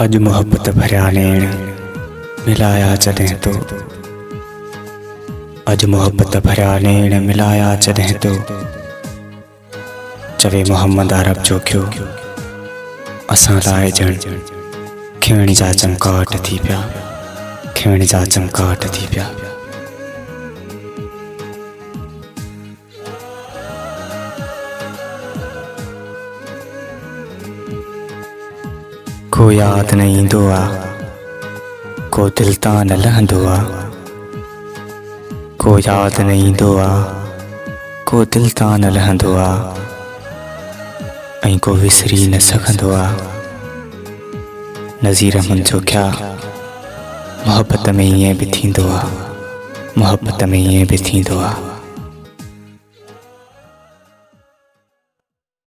अज मोहब्बत भरिया नेण मिलाया जॾहिं तो, अज मोहब्बत भरिया नेण मिलाया जॾहिं तो, चवे मोहम्मद अरब जो क्यों असां लाइ ॼण खिण जा चमकाट थी पिया, खिण जा चमकाट थी पिया। को याद न ईंदो आहे, को दिल तां न लहंदो आहे, को याद न ईंदो आहे, को दिल तां न लहंदो आहे, ऐं को विसरी न सघंदो आहे। नज़ीर मुंहिंजो क्या मोहब्बत में ईअं बि थींदो आहे, मोहब्बत में ईअं बि थींदो आहे।